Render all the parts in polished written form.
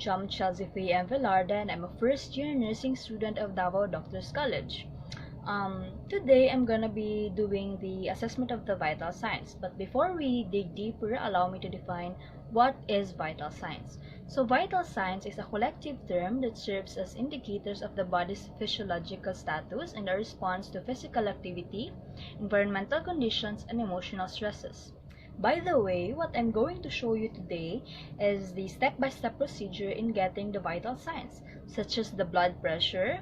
I'm Chelsea Velarde, and I'm a first-year nursing student of Davao Doctors College. Today I'm gonna be doing the assessment of the vital signs. But before we dig deeper, allow me to define what is vital signs. So vital signs is a collective term that serves as indicators of the body's physiological status and a response to physical activity, environmental conditions, and emotional stresses. By the way, what I'm going to show you today is the step-by-step procedure in getting the vital signs, such as the blood pressure,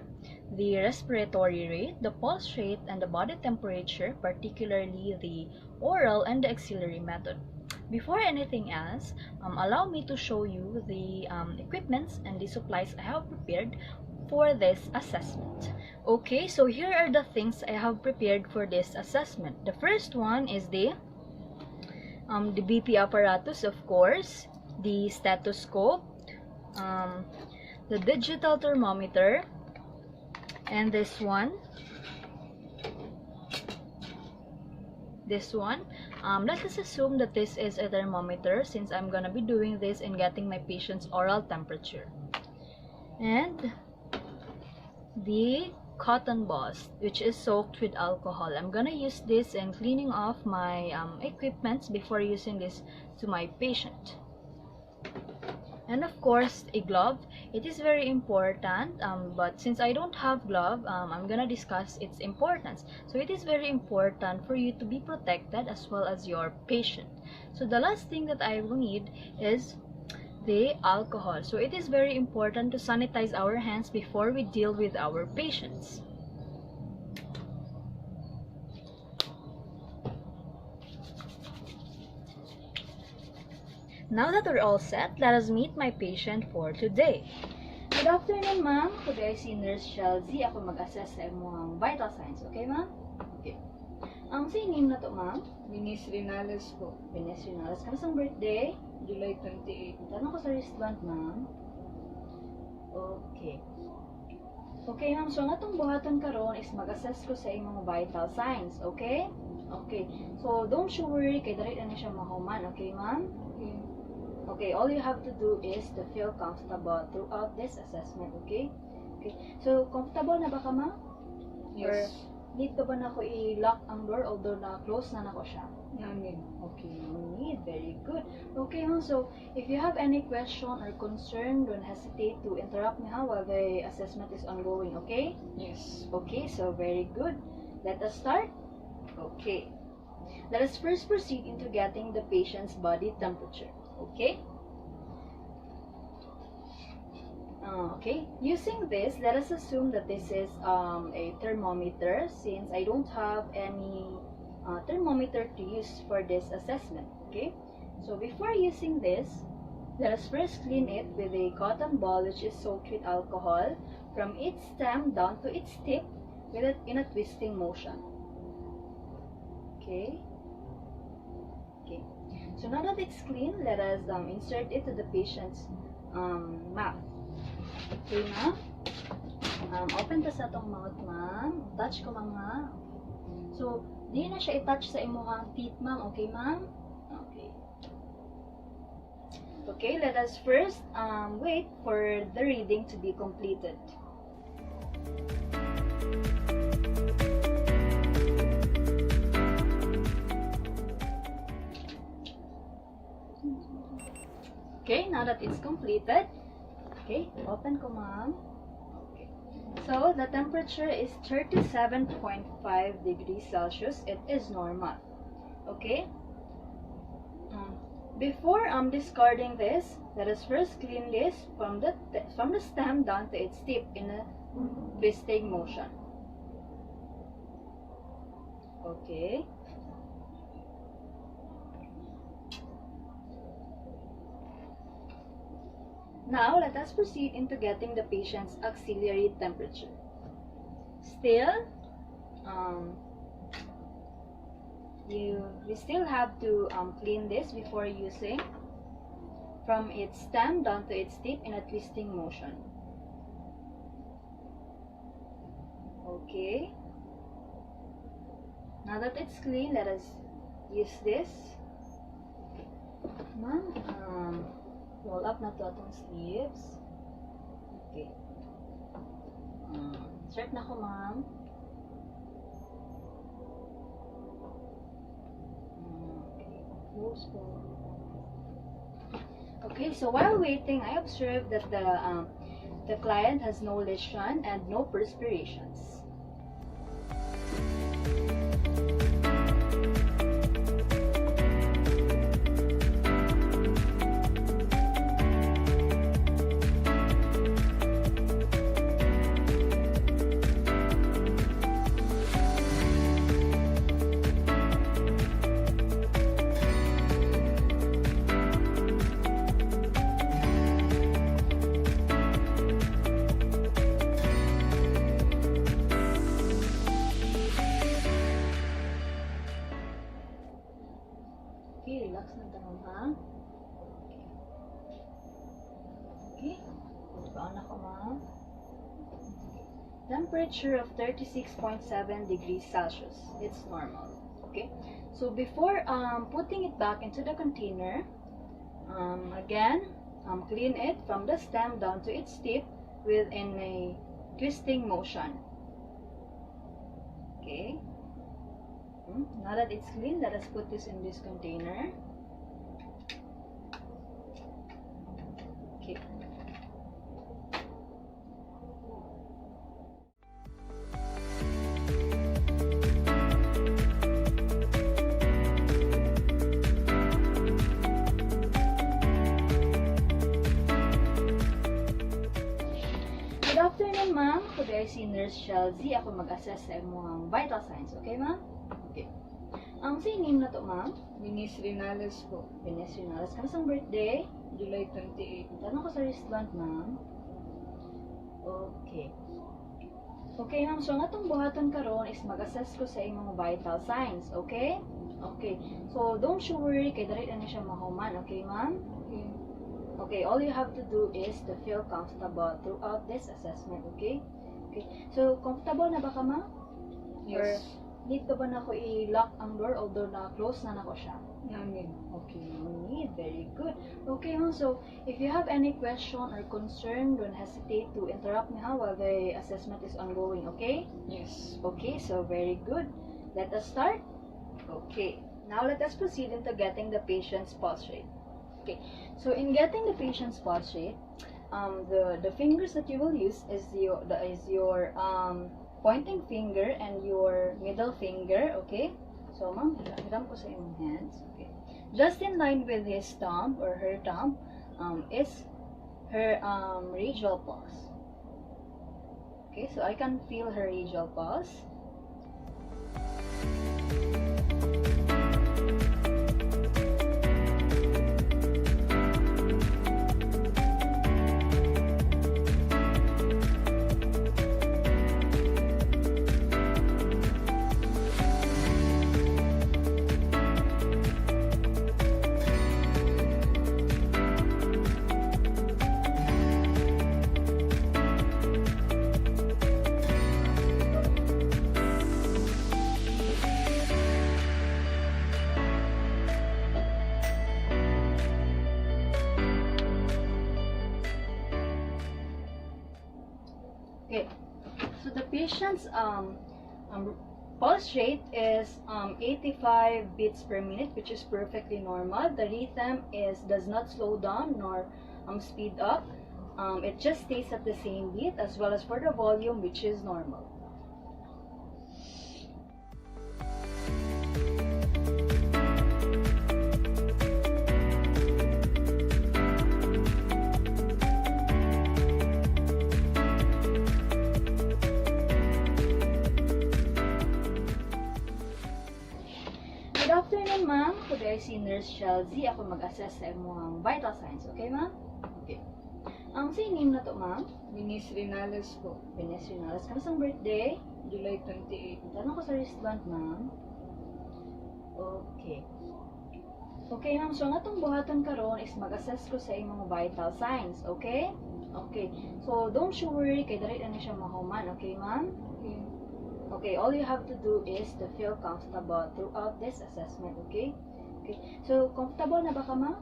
the respiratory rate, the pulse rate, and the body temperature, particularly the oral and the auxiliary method. Before anything else, allow me to show you the equipments and the supplies I have prepared for this assessment. Okay, so here are the things I have prepared for this assessment. The first one is the BP apparatus, of course, the stethoscope, the digital thermometer, and this one. Let us assume that this is a thermometer since I'm gonna be doing this in getting my patient's oral temperature. And the cotton balls, which is soaked with alcohol. I'm gonna use this in cleaning off my equipments before using this to my patient. And of course, a glove. It is very important, but since I don't have glove, I'm gonna discuss its importance. So it is very important for you to be protected as well as your patient. So the last thing that I will need is the alcohol. So it is very important to sanitize our hands before we deal with our patients. Now that we're all set, let us meet my patient for today. Good afternoon, ma'am. Today si Nurse Chelsea. Ako mag-assess sa imong vital signs. Okay, ma'am? Okay. Ang name na to, ma'am? Vinis Rinales po. Vinis Rinales. Kamusang birthday? July 28. Tanong ko sa wristband, ma'am. Okay. Okay, ma'am. So, natong buhaton karon is mag-assess ko sa imong vital signs. Okay? Okay. So, don't you worry. Kay dali na siya mahuman. Okay, ma'am? Okay. Okay, all you have to do is to feel comfortable throughout this assessment, okay? Okay, so comfortable na ba ka, ma'am? Yes. Or need ka ba na ako i-lock ang door although na close na nako siya? No need. Okay, no need. Very good. Okay, ma'am, so if you have any question or concern, don't hesitate to interrupt me while the assessment is ongoing, okay? Yes. Okay, so very good. Let us start. Okay. Let us first proceed into getting the patient's body temperature. Okay? Okay, using this, let us assume that this is a thermometer since I don't have any thermometer to use for this assessment. Okay, so before using this, let us first clean it with a cotton ball which is soaked with alcohol from its stem down to its tip in a twisting motion. Okay. Okay. So now that it's clean, let us insert it to the patient's mouth. Okay, ma'am? Open ta sa atong mouth, ma'am. Touch ko, mga. So, di na siya i-touch sa imuhang teeth, ma'am. Okay, ma'am? Okay. Okay, let us first wait for the reading to be completed. Okay, now that it's completed, okay, open ko, ma'am. Okay. So, the temperature is 37.5 degrees Celsius. It is normal. Okay? Before discarding this, let us first clean this from the stem down to its tip in a twisting motion. Okay. Now, let us proceed into getting the patient's auxiliary temperature. Still, we still have to clean this before using from its stem down to its tip in a twisting motion. Okay. Now that it's clean, let us use this. Ma'am, Roll up na to atong sleeves. Okay. Start na ko, ma'am. Okay. Close po. Okay, so while waiting, I observed that the client has no lesion and no perspirations. Okay, relax lang tayo, ma'am. Okay. Paano ako, ma'am? Temperature of 36.7 degrees Celsius. It's normal. Okay. So before putting it back into the container, again, clean it from the stem down to its tip within a twisting motion. Okay. Now that it's clean, let us put this in this container. Okay. Good afternoon, ma'am. Today si Nurse Shelzy. Ako mag-assess sa imong vital signs. Okay, ma'am? Okay. Ang sa name na to, ma'am? Minis Renales po. Venus Renales. Kamusang birthday? July 28. Tanong ko sa wristband, ma'am. Okay. Okay, ma'am. So, nga itong buhaton karon is mag-assess ko sa imong vital signs. Okay? Okay. So, don't you worry. Kay dali na siya mahuman. Okay, ma'am? Okay. Okay, all you have to do is to feel comfortable throughout this assessment, okay? Okay, so comfortable na ba ka, ma'am? Yes. Or need ka ba na ako i-lock ang door although na-close na nako siya? Namin. Okay, no need. Very good. Okay, ma'am, so if you have any question or concern, don't hesitate to interrupt me while the assessment is ongoing, okay? Yes. Okay, so very good. Let us start. Okay, now let us proceed into getting the patient's pulse rate. Okay, so in getting the patient's pulse rate, the fingers that you will use is your pointing finger and your middle finger. Okay, so ma'am, hiram ko sa iyong hands. Okay, just in line with his thumb or her thumb, is her radial pulse. Okay, so I can feel her radial pulse. Okay, so the patient's pulse rate is 85 beats per minute, which is perfectly normal. The rhythm does not slow down nor speed up. It just stays at the same beat, as well as for the volume, which is normal. Good afternoon, ma'am. Today si Nurse Shelzy. Ako mag-assess sa imong vital signs. Okay, ma'am? Okay. Ang sa name na to, ma'am? Minis Renales po. Venus Renales. Kamusang birthday? July 28. Tanong ko sa wristband, ma'am. Okay. Okay, ma'am. So, nga itong buhaton karon is mag-assess ko sa imong vital signs. Okay? Okay. So, don't you worry. Kay dali na siya mahuman. Okay, ma'am? Okay. Okay, all you have to do is to feel comfortable throughout this assessment, okay? Okay, so comfortable na ba ka, ma'am?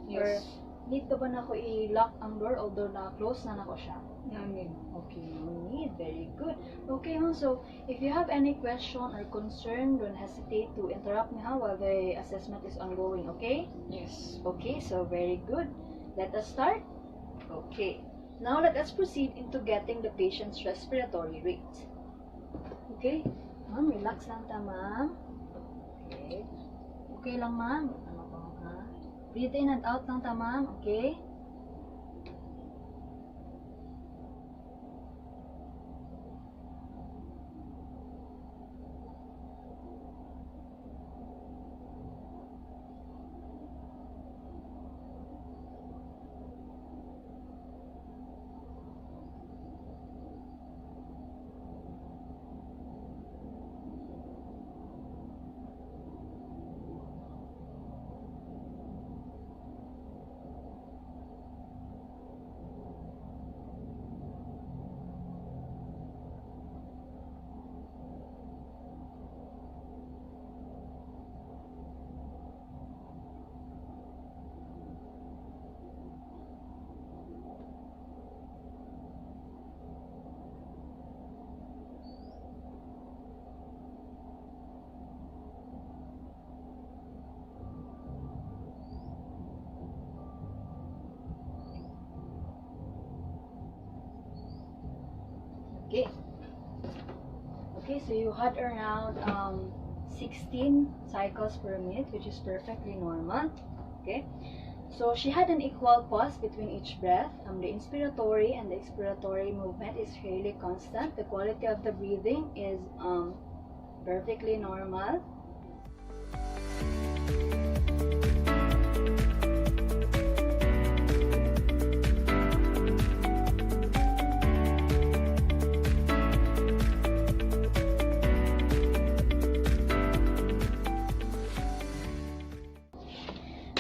Yes. Or need pa ba na ako i-lock ang door although na-close na nako siya? Namin. Okay, no need. Very good. Okay, ma'am. So, if you have any question or concern, don't hesitate to interrupt me while the assessment is ongoing, okay? Yes. Okay, so very good. Let us start. Okay. Now, let us proceed into getting the patient's respiratory rate. Okay? Ma'am, relax lang ta, ma'am. Okay. Okay lang, ma'am. Ano ko, ha? Breathe in and out lang ta, ma'am. Okay? Okay. Okay, so you had around 16 cycles per minute, which is perfectly normal. Okay. So she had an equal pause between each breath. The inspiratory and the expiratory movement is fairly constant. The quality of the breathing is perfectly normal.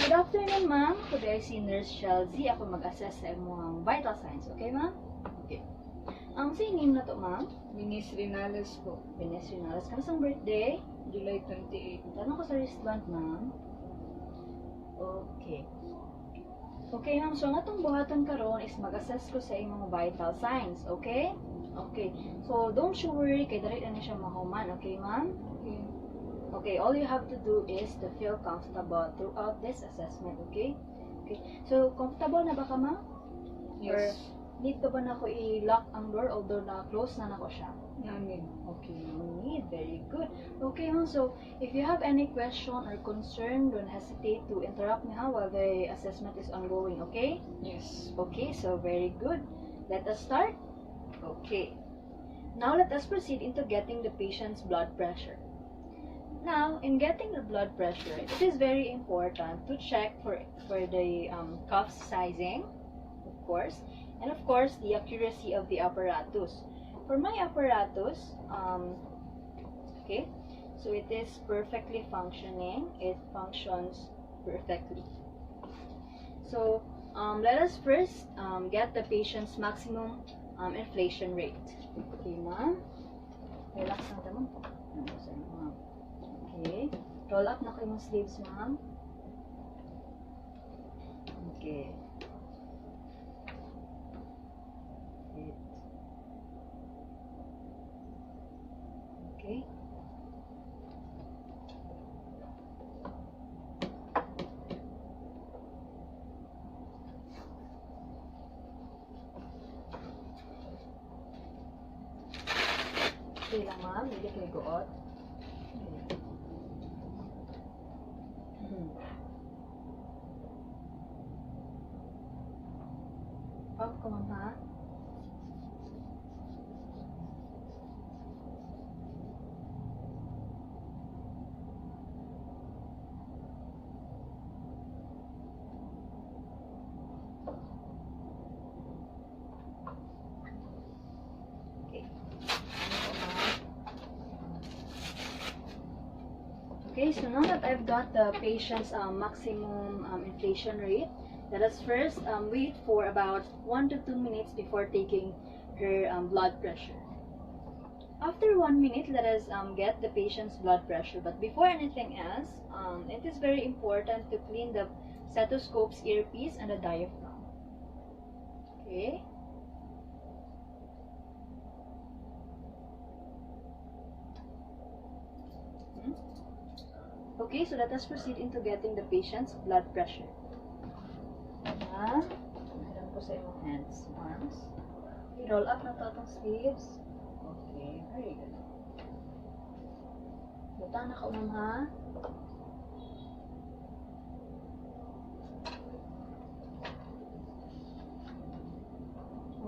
Good afternoon, ma'am. Today I see Nurse Shelzy. Ako mag-assess sa imong vital signs. Okay, ma'am? Okay. Sa name na to, ma'am? Minis Rinales po. Venus Renales. Kamusang birthday? July 28. Tanong ko sa wristband, ma'am. Okay. Okay, ma'am. So, ang atong buhaton karon is mag-assess ko sa imong vital signs. Okay? Okay. So, don't you worry. Kay dali na siya mahuman. Okay, ma'am? Okay. Okay, all you have to do is to feel comfortable throughout this assessment, okay? Okay, so comfortable na ba ka, ma'am? Yes. Or need pa ba na ako i-lock ang door although na-close na nako siya? Namin. Okay, no need. Very good. Okay, ma'am, so if you have any question or concern, don't hesitate to interrupt me while the assessment is ongoing, okay? Yes. Okay, so very good. Let us start. Okay. Now let us proceed into getting the patient's blood pressure. Now, in getting the blood pressure, it is very important to check for the cuff sizing, of course, and of course the accuracy of the apparatus. For my apparatus, okay, so it is perfectly functioning. It functions perfectly. So, let us first get the patient's maximum inflation rate. Okay, ma'am. Relax lang tayo, ma'am. Okay. Roll up na kayo yung sleeves, ma'am. Okay. Wait. Okay. Okay lang, ma'am. Hindi kayo guot. Pop ko, ma'am, ha? Okay. Okay, so now that I've got the patient's maximum inflation rate, let us first wait for about 1 to 2 minutes before taking her blood pressure. After 1 minute, let us get the patient's blood pressure. But before anything else, it is very important to clean the stethoscope's earpiece, and a diaphragm. Okay. Okay, so let us proceed into getting the patient's blood pressure. Alam ko sa iyong hands, arms. Okay, roll up na to itong sleeves. Okay, very good. Butang na kaunam ha.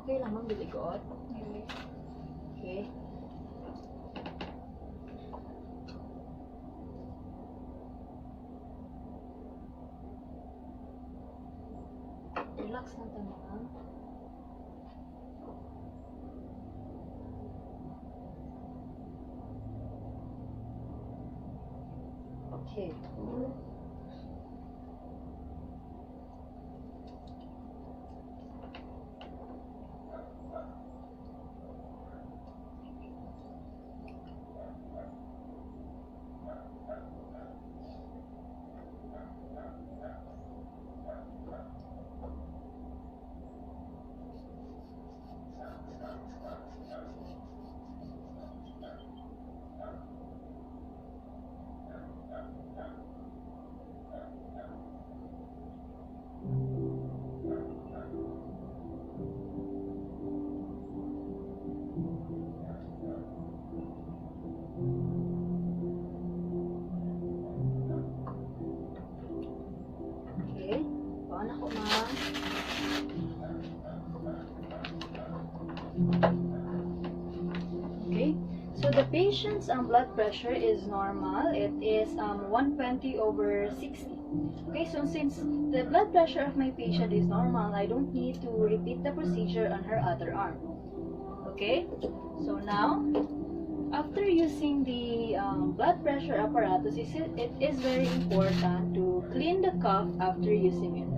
Okay lang biligot. Okay. Relax lang tayo. Okay. Okay, so the patient's blood pressure is normal. It is 120/60. Okay, so since the blood pressure of my patient is normal, I don't need to repeat the procedure on her other arm. Okay, so now, after using the blood pressure apparatus, it is very important to clean the cuff after using it.